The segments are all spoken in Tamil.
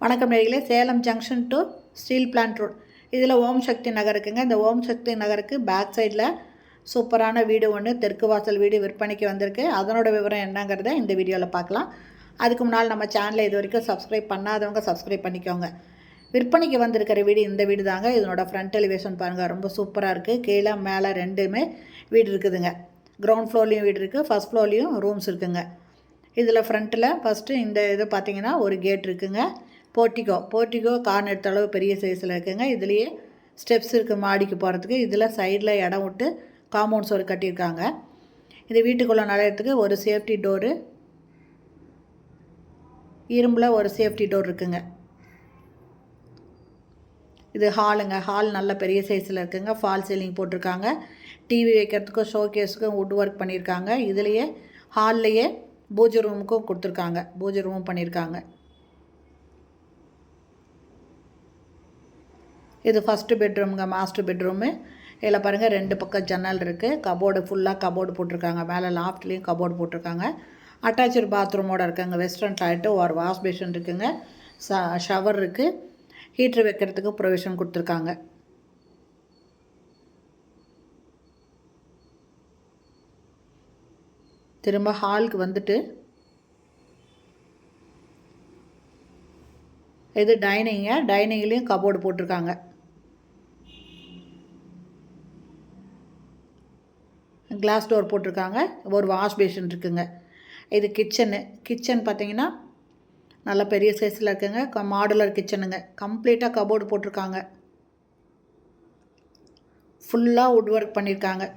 வணக்கம் நேயர்களே, Salem junction to steel plant road இதில் ஓம் சக்தி நகர் இருக்குங்க. இந்த ஓம் சக்தி நகருக்கு பேக் சைடில் சூப்பரான வீடு ஒன்று, தெற்கு வாசல் வீடு விற்பனைக்கு வந்திருக்கு. அதனோட விவரம் என்னங்கிறத இந்த வீடியோவில் பார்க்கலாம். அதுக்கு முன்னால் நம்ம சேனலை இது வரைக்கும் சப்ஸ்கிரைப் பண்ணாதவங்க சப்ஸ்கிரைப் பண்ணிக்கோங்க. விற்பனைக்கு வந்திருக்கிற வீடு இந்த வீடு தாங்க. இதனோட ஃப்ரண்ட் எலிவேஷன் பாருங்கள், ரொம்ப சூப்பராக இருக்குது. கீழே மேலே ரெண்டுமே வீடு இருக்குதுங்க. கிரவுண்ட் ஃப்ளோர்லேயும் வீடு இருக்குது, ஃபஸ்ட் ஃப்ளோர்லேயும் ரூம்ஸ் இருக்குதுங்க. இதில் ஃப்ரண்ட்டில் ஃபஸ்ட்டு இந்த இது பார்த்திங்கன்னா ஒரு கேட் இருக்குதுங்க. போர்ட்டிகோ கார் எடுத்த அளவு பெரிய சைஸில் இருக்குங்க. இதுலேயே ஸ்டெப்ஸ் இருக்குது மாடிக்கு போகிறதுக்கு. இதில் சைடில் இடம் விட்டு காம்பவுண்ட் சோறு கட்டியிருக்காங்க. இது வீட்டுக்குள்ளே நுழையிறதுக்கு ஒரு சேஃப்டி டோரு, இரும்பில் ஒரு சேஃப்டி டோர் இருக்குங்க. இது ஹாலுங்க. ஹால் நல்ல பெரிய சைஸில் இருக்குங்க. ஃபால் சீலிங் போட்டிருக்காங்க. டிவி வைக்கிறதுக்கும் ஷோகேஸுக்கும் வுட் ஒர்க் பண்ணியிருக்காங்க. இதுலேயே ஹால்லையே பூஜை ரூமுக்கும் கொடுத்துருக்காங்க. பூஜை ரூமும் பண்ணியிருக்காங்க. இது ஃபஸ்ட்டு பெட்ரூமுங்க, மாஸ்டர் பெட்ரூமு. இதில் பாருங்கள், ரெண்டு பக்கம் ஜன்னல் இருக்குது. கபோர்டு ஃபுல்லாக கபோர்டு போட்டிருக்காங்க. மேலே லாஃப்ட்லேயும் கபோர்டு போட்டிருக்காங்க. அட்டாச்சு பாத்ரூமோடு இருக்குங்க. வெஸ்டர்ன் டாய்லெட்டு, ஒரு வாஷ் பேஷன் இருக்குங்க. ஷவர் இருக்குது. ஹீட்ரு வைக்கிறதுக்கு ப்ரொவிஷன் கொடுத்துருக்காங்க. திரும்ப ஹாலுக்கு வந்துட்டு இது டைனிங்க. டைனிங்லேயும் கபோர்டு போட்டிருக்காங்க. கிளாஸ் டோர் போட்டிருக்காங்க. ஒரு வாஷ் பேஷன் இருக்குங்க. இது கிச்சன் பார்த்திங்கன்னா நல்ல பெரிய சைஸில் இருக்குங்க. மாடுலர் கிச்சனுங்க. கம்ப்ளீட்டாக கபோர்டு போட்டிருக்காங்க. ஃபுல்லாக வுட் ஒர்க் பண்ணியிருக்காங்க.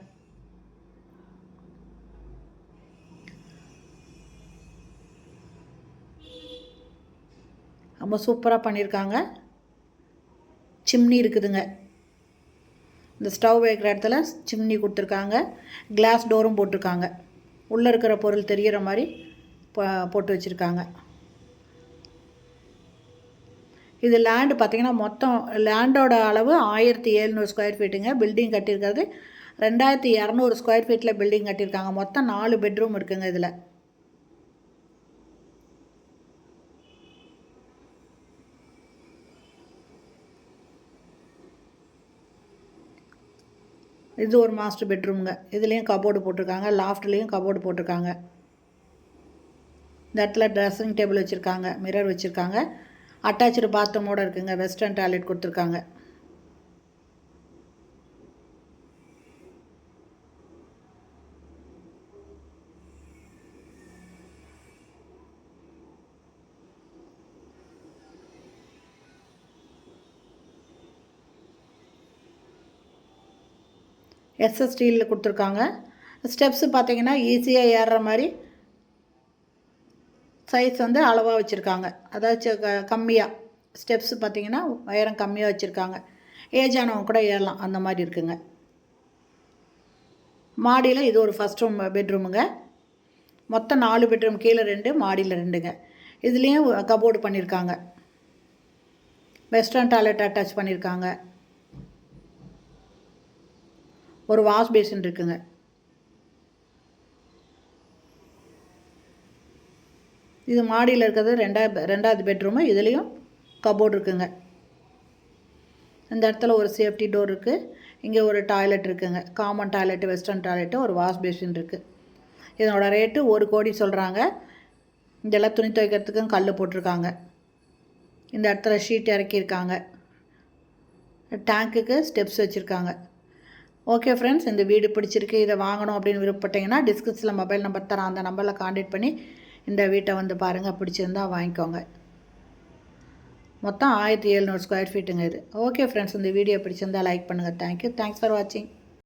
ரொம்ப சூப்பராக பண்ணியிருக்காங்க. சிம்னி இருக்குதுங்க. இந்த ஸ்டவ் வைக்கிற இடத்துல சிம்னி கொடுத்துருக்காங்க. கிளாஸ் டோரும் போட்டிருக்காங்க. உள்ளே இருக்கிற பொருள் தெரிகிற மாதிரி போட்டு வச்சுருக்காங்க. இது லேண்டு பார்த்திங்கன்னா மொத்தம் லேண்டோட அளவு 1700 ஸ்கொயர் ஃபீட்டுங்க. பில்டிங் கட்டியிருக்கிறது 2200 ஸ்கொயர் ஃபீட்டில் பில்டிங் கட்டியிருக்காங்க. மொத்தம் 4 பெட்ரூம் இருக்குங்க. இதில் இது ஒரு மாஸ்டர் பெட்ரூமுங்க. இதுலேயும் கபோர்டு போட்டிருக்காங்க. லாஃப்ட்லேயும் கபோர்டு போட்டிருக்காங்க. இந்த இடத்துல ட்ரெஸ்ஸிங் டேபிள் வச்சுருக்காங்க. மிரர் வச்சுருக்காங்க. அட்டாச்சு பாத்ரூமோடு இருக்குங்க. வெஸ்டர்ன் டாய்லெட் கொடுத்துருக்காங்க. எஸ்எஸ் ஸ்டீலில் கொடுத்துருக்காங்க. ஸ்டெப்ஸு பார்த்திங்கன்னா ஈஸியாக ஏறுற மாதிரி சைஸ் வந்து அளவாக வச்சுருக்காங்க. அதாச்சும் கம்மியாக ஸ்டெப்ஸு பார்த்திங்கன்னா உயரம் கம்மியாக வச்சுருக்காங்க. ஏஜ் ஆனவங்க கூட ஏறலாம், அந்த மாதிரி இருக்குங்க. மாடியில் இது ஒரு ஃபஸ்ட் ரூம் பெட்ரூமுங்க. மொத்தம் 4 பெட்ரூம். கீழே 2, மாடியில் 2ங்க. இதுலேயும் கபோர்டு பண்ணியிருக்காங்க. வெஸ்டர்ன் டாய்லெட் அட்டாச் பண்ணியிருக்காங்க. ஒரு வாஷ் பேஷன் இருக்குங்க. இது மாடியில் இருக்கிறது ரெண்டாவது பெட்ரூமு. இதுலேயும் கபோர்டு இருக்குங்க. இந்த இடத்துல ஒரு சேஃப்டி டோர் இருக்குது. இங்கே ஒரு டாய்லெட் இருக்குங்க. காமன் டாய்லெட்டு, வெஸ்டர்ன் டாய்லெட்டு, ஒரு வாஷ் பேஷன் இருக்குது. இதனோட ரேட்டு 1 கோடி சொல்கிறாங்க. இதெல்லாம் துணி துவைக்கிறதுக்கும் கல் போட்டிருக்காங்க. இந்த இடத்துல ஷீட் இறக்கியிருக்காங்க. டேங்க்குக்கு ஸ்டெப்ஸ் வச்சுருக்காங்க. ஓகே ஃப்ரெண்ட்ஸ், இந்த வீடு பிடிச்சிருக்கு. இதை வாங்கணும் அப்படின்னு விருப்பப்பட்டீங்கன்னா டிஸ்கிரிப்ஷனில் மொபைல் நம்பர் தரேன். அந்த நம்பரில் கான்டாக்ட் பண்ணி இந்த வீட்டை வந்து பாருங்கள். பிடிச்சிருந்தா வாங்கிக்கோங்க. மொத்தம் 1700 ஸ்கொயர் ஃபீட்டுங்க இது. ஓகே ஃப்ரெண்ட்ஸ், இந்த வீடியோ பிடிச்சிருந்தால் லைக் பண்ணுங்கள். தேங்க்யூ. தேங்க்ஸ் ஃபார் வாட்சிங்.